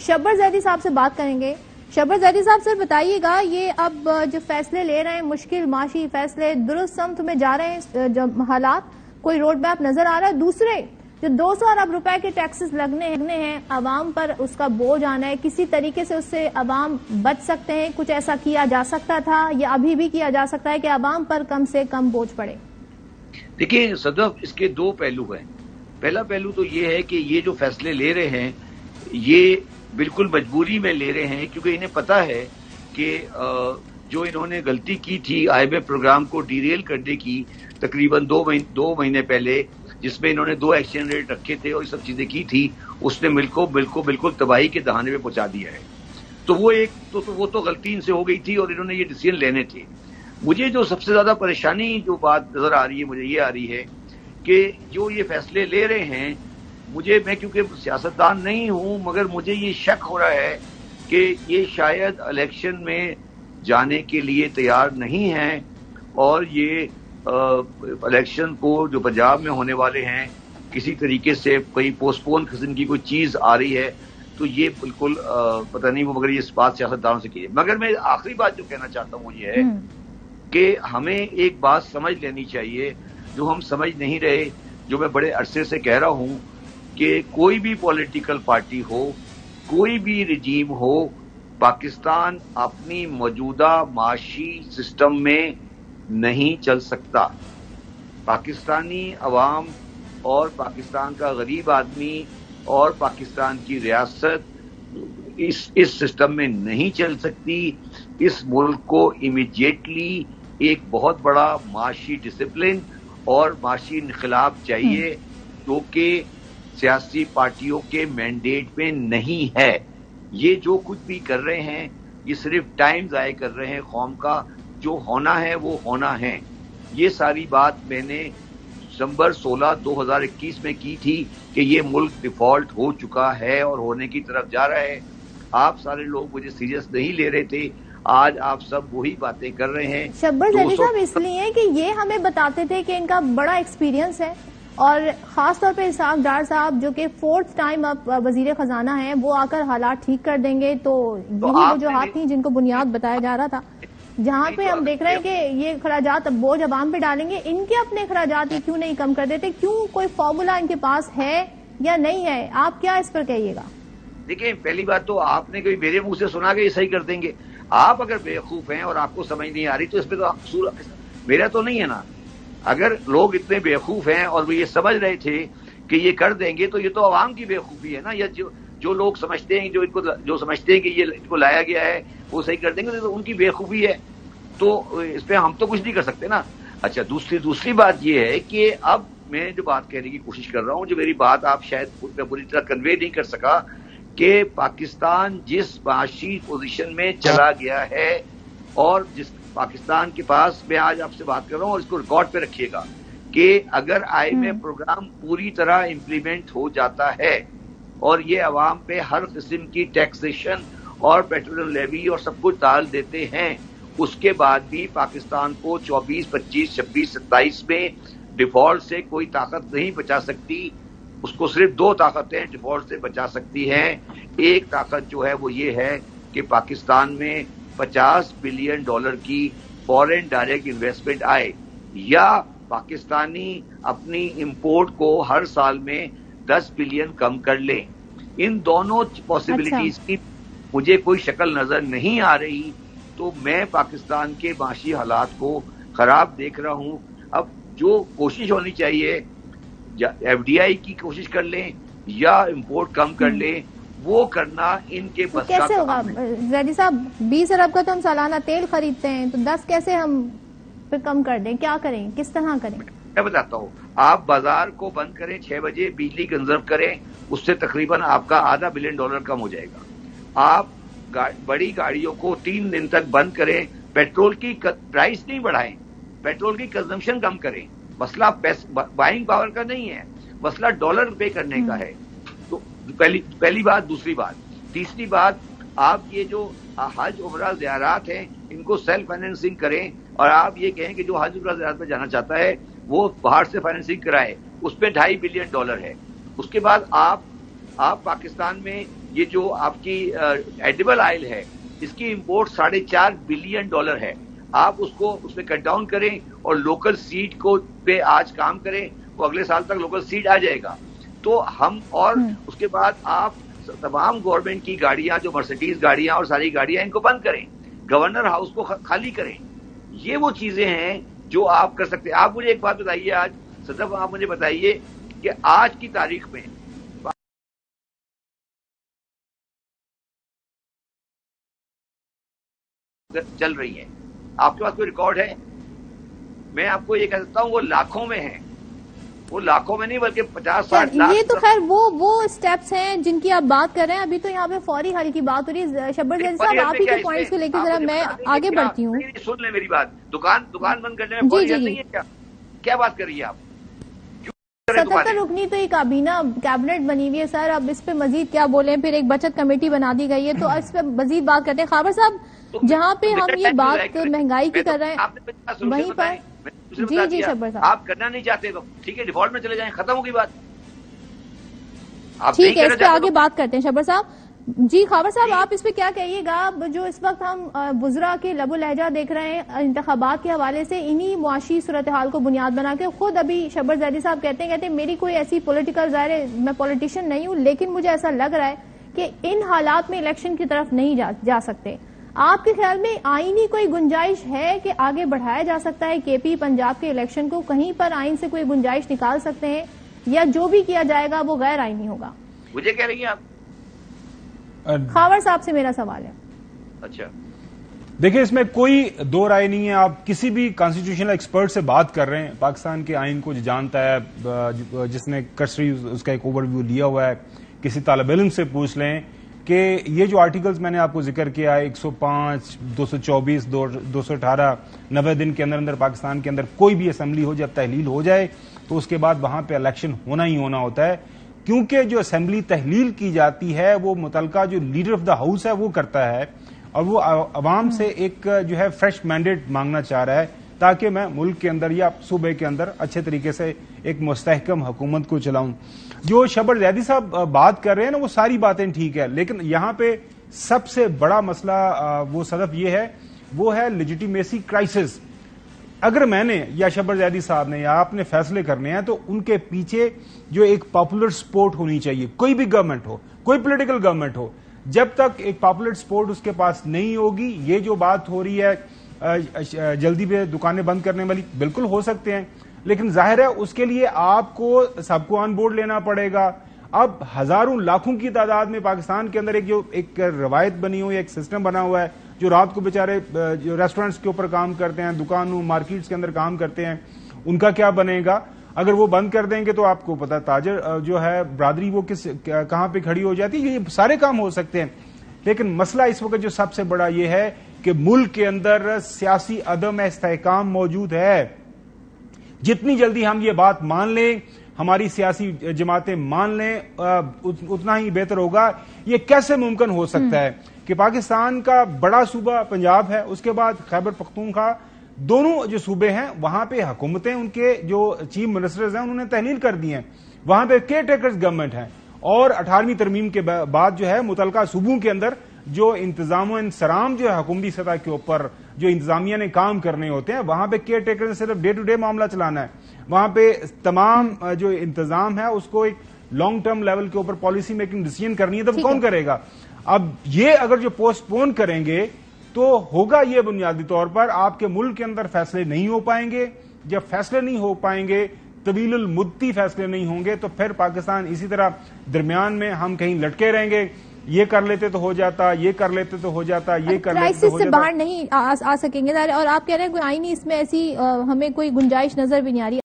شبر زیدی صاحب سے بات کریں گے. شبر زیدی صاحب سر بتائیے گا، یہ اب جو فیصلے لے رہے ہیں مشکل معاشی فیصلے، درست سمت میں جا رہے ہیں جو حالات، کوئی روڈ میپ نظر آ رہا ہے؟ دوسرے جو 200 ارب روپے کے ٹیکسز لگنے ہیں عوام پر، اس کا بوجھ آنا ہے، کسی طریقے سے اس سے عوام بچ سکتے ہیں؟ کچھ ایسا کیا جا سکتا تھا یا ابھی بھی کیا جا سکتا ہے کہ عوام پر کم سے کم بوجھ پڑے؟ دیکھیں صدف، اس کے دو پہلو ہیں. پہلا پہلو تو یہ ہے کہ یہ جو فیصلے لے رہے ہیں یہ بالکل مجبوری میں لے رہے ہیں، کیونکہ انہیں پتا ہے کہ جو انہوں نے غلطی کی تھی IMF پروگرام کو ڈیریل کرنے کی تقریباً دو مہینے پہلے، جس میں انہوں نے 2 ایکسچینج ریٹ رکھے تھے اور یہ سب چیزیں کی تھی، اس نے ملک کو بالکل تباہی کے دہانے پہ پہنچا دیا ہے. تو وہ تو غلطی ان سے ہو گئی تھی اور انہوں نے یہ ڈیسیژن لینے تھے. مجھے جو سب سے زیادہ پریشانی جو بات نظر آ رہی ہے مجھے یہ آ رہی ہے کہ جو یہ فیصلے لے رہے ہیں، میں کیونکہ سیاستدان نہیں ہوں، مگر مجھے یہ شک ہو رہا ہے کہ یہ شاید الیکشن میں جانے کے لیے تیار نہیں ہیں، اور یہ الیکشن کو جو پنجاب میں ہونے والے ہیں کسی طریقے سے کوئی پوسٹ پون قسم کی کوئی چیز آ رہی ہے، تو یہ بالکل پتہ نہیں وہ، مگر یہ اس بات سیاستدانوں سے کی ہے. مگر میں آخری بات جو کہنا چاہتا ہوں وہ یہ ہے کہ ہمیں ایک بات سمجھ لینی چاہیے جو ہم سمجھ نہیں رہے، جو میں بڑے عرصے سے کہہ رہا ہوں کہ کوئی بھی پولیٹیکل پارٹی ہو، کوئی بھی رجیم ہو، پاکستان اپنی موجودہ معاشی سسٹم میں نہیں چل سکتا. پاکستانی عوام اور پاکستان کا غریب آدمی اور پاکستان کی ریاست اس سسٹم میں نہیں چل سکتی. اس ملک کو امیڈیٹلی ایک بہت بڑا معاشی ڈسپلن اور معاشی انقلاب چاہیے، جو کہ سیاسی پارٹیوں کے مینڈیٹ میں نہیں ہے. یہ جو کچھ بھی کر رہے ہیں یہ صرف ٹائم ضائع کر رہے ہیں قوم کا. جو ہونا ہے وہ ہونا ہے. یہ ساری بات میں نے دسمبر 16 2021 میں کی تھی کہ یہ ملک ڈیفالٹ ہو چکا ہے اور ہونے کی طرف جا رہا ہے. آپ سارے لوگ مجھے سیریس نہیں لے رہے تھے، آج آپ سب وہی باتیں کر رہے ہیں. شبر زیدی صاحب اس لیے کہ یہ ہمیں بتاتے تھے کہ ان کا بڑا ایکسپیرینس ہے، اور خاص طور پہ اسحاق ڈار صاحب جو کہ 4th ٹائم اب وزیر خزانہ ہیں، وہ آ کر حالات ٹھیک کر دیں گے. تو یہی وجوہات تھیں جن کو بنیاد بتایا جا رہا تھا. جہاں پہ ہم دیکھ رہے ہیں کہ یہ اخراجات اب بوجھ عوام پہ ڈالیں گے، ان کے اپنے اخراجات کیوں نہیں کم کر دیتے؟ کیوں کوئی فارمولا ان کے پاس ہے یا نہیں ہے؟ آپ کیا اس پر کہیے گا؟ دیکھیں، پہلی بات تو آپ نے کوئی میرے منہ سے سنا کہ یہ صحیح کر دیں گے. آپ اگر بیوقوف ہیں اور آپ کو سمجھ نہیں آ رہی تو اس پہ تو قصور میرا تو نہیں ہے نا. اگر لوگ اتنے بیوقوف ہیں اور وہ یہ سمجھ رہے تھے کہ یہ کر دیں گے تو یہ تو عوام کی بیوقوفی ہے نا، یا جو لوگ سمجھتے ہیں جو سمجھتے ہیں کہ یہ ان کو لایا گیا ہے وہ صحیح کر دیں گے تو ان کی بیوقوفی ہے. تو اس پہ ہم تو کچھ نہیں کر سکتے نا. اچھا، دوسری بات یہ ہے کہ اب میں جو بات کہنے کی کوشش کر رہا ہوں، جو میری بات آپ شاید پوری طرح کنوے نہیں کر سکا، کہ پاکستان جس معاشی پوزیشن میں چلا گیا ہے اور جس پاکستان کے پاس، میں آج آپ سے بات کر رہا ہوں اور اس کو ریکارڈ پہ رکھیے گا، کہ اگر IMF پروگرام پوری طرح امپلیمنٹ ہو جاتا ہے اور یہ عوام پہ ہر قسم کی ٹیکسیشن اور پیٹرولیم لیوی اور سب کچھ ڈال دیتے ہیں، اس کے بعد بھی پاکستان کو 24 25 26 27 میں ڈیفالٹ سے کوئی طاقت نہیں بچا سکتی. اس کو صرف 2 طاقتیں ڈیفالٹ سے بچا سکتی ہیں. ایک طاقت جو ہے وہ یہ ہے کہ پاکستان میں $50 بلین کی فورن ڈائریکٹ انویسٹمنٹ آئے، یا پاکستانی اپنی امپورٹ کو ہر سال میں 10 بلین کم کر لیں. ان دونوں پاسبلٹیز کی مجھے کوئی شکل نظر نہیں آ رہی. تو میں پاکستان کے معاشی حالات کو خراب دیکھ رہا ہوں. اب جو کوشش ہونی چاہیے، FDI کی کوشش کر لیں یا امپورٹ کم کر لیں، وہ کرنا ان کے بس کا کیسے ہوگا؟ زیدی صاحب 20 ارب کا تو ہم سالانہ تیل خریدتے ہیں، تو 10 کیسے ہم پھر کم کر دیں؟ کیا کریں؟ کس طرح کریں؟ میں بتاتا ہوں. آپ بازار کو بند کریں 6 بجے، بجلی کنزرو کریں، اس سے تقریباً آپ کا $500 بلین کم ہو جائے گا. آپ بڑی گاڑیوں کو 3 دن تک بند کریں، پیٹرول کی پرائس نہیں بڑھائیں، پیٹرول کی کنزمپشن کم کریں. مسئلہ بائنگ پاور کا نہیں ہے، مسئلہ ڈالر پے کرنے کا ہے. تو پہلی بات. دوسری بات، تیسری بات، آپ یہ جو حج عمرہ زیارات ہیں ان کو سیلف فائنینسنگ کریں، اور آپ یہ کہیں کہ جو حج عمرہ زیارات پہ جانا چاہتا ہے وہ باہر سے فائنینسنگ کرائے، اس پہ $2.5 بلین ہے. اس کے بعد آپ پاکستان میں یہ جو آپ کی ایڈیبل آئل ہے اس کی امپورٹ $4.5 بلین ہے. آپ اس میں کٹ ڈاؤن کریں اور لوکل سیڈ کو پہ آج کام کریں, وہ اگلے سال تک لوکل سیڈ آ جائے گا. تو ہم اور اس کے بعد آپ تمام گورنمنٹ کی گاڑیاں جو مرسیڈیز گاڑیاں اور ساری گاڑیاں ان کو بند کریں, گورنر ہاؤس کو خالی کریں. یہ وہ چیزیں ہیں جو آپ کر سکتے ہیں. آپ مجھے ایک بات بتائیے, آج صدف آپ مجھے بتائیے کہ آج کی تاریخ میں چل رہی ہیں, آپ کے پاس کوئی ریکارڈ ہے؟ میں آپ کو یہ کہہ سکتا ہوں وہ لاکھوں میں ہیں, وہ لاکھوں میں نہیں بلکہ 50-60 لاکھ. یہ تو خیر وہ اسٹیپس ہیں جن کی آپ بات کر رہے ہیں. ابھی تو یہاں پہ فوری حل کی بات ہو رہی ہے. شبر زیدی صاحب آپ ہی کے پوائنٹس کو لے کے ذرا میں آگے بڑھتی ہوں. سن لیں میری بات, دکان بند کرنے میں فوری حل نہیں ہے کیا بات کر رہی ہے آپ؟ 77 رکنی تو ایک کابینہ کیبنٹ بنی ہوئی ہے سر. اب اس پہ مزید کیا بولیں, پھر ایک بچت کمیٹی بنا دی گئی ہے, تو اس پہ مزید بات کرتے ہیں. خابر صاحب جہاں پہ ہم یہ بات مہنگائی کی کر رہے ہیں وہیں پر جی شبر صاحب آپ کرنا نہیں چاہتے تو ٹھیک ہے, ڈیفالٹ میں چلے جائیں, ختم ہوگی بات. ٹھیک ہے, اس پہ آگے بات کرتے ہیں شبر صاحب. جی خابر صاحب آپ اس پہ کیا کہیے گا؟ جو اس وقت ہم وزراء کے لب و لہجہ دیکھ رہے ہیں انتخابات کے حوالے سے, انہی معاشی صورتحال کو بنیاد بنا کے خود ابھی شبر زیدی صاحب کہتے ہیں میری کوئی ایسی پولیٹیکل, ظاہر ہے میں پولیٹیشین نہیں ہوں, لیکن مجھے ایسا لگ رہا ہے کہ ان حالات میں الیکشن کی طرف نہیں جا سکتے. آپ کے خیال میں آئینی کوئی گنجائش ہے کہ آگے بڑھایا جا سکتا ہے کے پی پنجاب کے الیکشن کو؟ کہیں پر آئین سے کوئی گنجائش نکال سکتے ہیں, یا جو بھی کیا جائے گا وہ غیر آئینی ہوگا؟ مجھے کہہ رہی ہیں آپ؟ خاور صاحب سے میرا سوال ہے. اچھا دیکھیں, اس میں کوئی دو رائے نہیں ہے. آپ کسی بھی کانسٹیٹیوشنل ایکسپرٹ سے بات کر رہے ہیں, پاکستان کے آئین کو جو جانتا ہے, جس نے کرسری اس کا ایک اوور ویو لیا ہوا ہے, کسی طالب علم سے پوچھ لیں کہ یہ جو آرٹیکلز میں نے آپ کو ذکر کیا ہے 105, 224, 218, 90 دن کے اندر پاکستان کے اندر کوئی بھی اسمبلی ہو, جب تحلیل ہو جائے تو اس کے بعد وہاں پہ الیکشن ہونا ہی ہونا ہوتا ہے, کیونکہ جو اسمبلی تحلیل کی جاتی ہے وہ متعلقہ جو لیڈر آف دا ہاؤس ہے وہ کرتا ہے, اور وہ عوام سے ایک جو ہے فریش مینڈیٹ مانگنا چاہ رہا ہے تاکہ میں ملک کے اندر یا صوبے کے اندر اچھے طریقے سے ایک مستحکم حکومت کو چلاؤں. جو شبر زیدی صاحب بات کر رہے ہیں نا, وہ ساری باتیں ٹھیک ہے, لیکن یہاں پہ سب سے بڑا مسئلہ وہ صدف یہ ہے, وہ ہے لیجیٹیمیسی کرائسس. اگر میں نے یا شبر زیدی صاحب نے یا آپ نے فیصلے کرنے ہیں تو ان کے پیچھے جو ایک پاپولر سپورٹ ہونی چاہیے. کوئی بھی گورنمنٹ ہو, کوئی پولیٹیکل گورنمنٹ ہو, جب تک ایک پاپولر سپورٹ اس کے پاس نہیں ہوگی, یہ جو بات ہو رہی ہے جلدی پہ دکانیں بند کرنے والی, بالکل ہو سکتے ہیں, لیکن ظاہر ہے اس کے لیے آپ کو سب کو آن بورڈ لینا پڑے گا. اب ہزاروں لاکھوں کی تعداد میں پاکستان کے اندر ایک روایت بنی ہوئی, ایک سسٹم بنا ہوا ہے, جو رات کو بیچارے جو ریسٹورینٹس کے اوپر کام کرتے ہیں, دکانوں مارکیٹس کے اندر کام کرتے ہیں, ان کا کیا بنے گا؟ اگر وہ بند کر دیں گے تو آپ کو پتا تاجر جو ہے برادری وہ کہاں پہ کھڑی ہو جاتی ہے. یہ سارے کام ہو سکتے ہیں, لیکن مسئلہ اس وقت جو سب سے بڑا یہ ہے کہ ملک کے اندر سیاسی عدم استحکام موجود ہے. جتنی جلدی ہم یہ بات مان لیں, ہماری سیاسی جماعتیں مان لیں, اتنا ہی بہتر ہوگا. یہ کیسے ممکن ہو سکتا ہے کہ پاکستان کا بڑا صوبہ پنجاب ہے, اس کے بعد خیبر پختونخوا, دونوں جو صوبے ہیں وہاں پہ حکومتیں, ان کے جو چیف منسٹرز ہیں انہوں نے تحلیل کر دی ہیں, وہاں پہ کیئر ٹیکرز گورنمنٹ ہیں, اور 18ویں ترمیم کے بعد جو ہے متعلقہ صوبوں کے اندر جو انتظام و انصرام جو ہے حکومتی سطح کے اوپر جو انتظامیہ نے کام کرنے ہوتے ہیں, وہاں پہ کیئر ٹیکر نے صرف ڈے ٹو ڈے معاملہ چلانا ہے. وہاں پہ تمام جو انتظام ہے اس کو ایک لانگ ٹرم لیول کے اوپر پالیسی میکنگ ڈیسیژن کرنی ہے, تو کون کرے گا؟ اب یہ اگر جو پوسٹ پون کریں گے تو ہوگا یہ بنیادی طور پر آپ کے ملک کے اندر فیصلے نہیں ہو پائیں گے. جب فیصلے نہیں ہو پائیں گے, طویل المدتی فیصلے نہیں ہوں گے, تو پھر پاکستان اسی طرح درمیان میں ہم کہیں لٹکے رہیں گے. یہ کر لیتے تو ہو جاتا, یہ کر لیتے تو ہو جاتا, یہ کر لیتے تو ہو جاتا, سے باہر نہیں آ سکیں گے. اور آپ کہہ رہے ہیں کوئی آئینی اس میں ایسی ہمیں کوئی گنجائش نظر بھی نہیں آ رہی.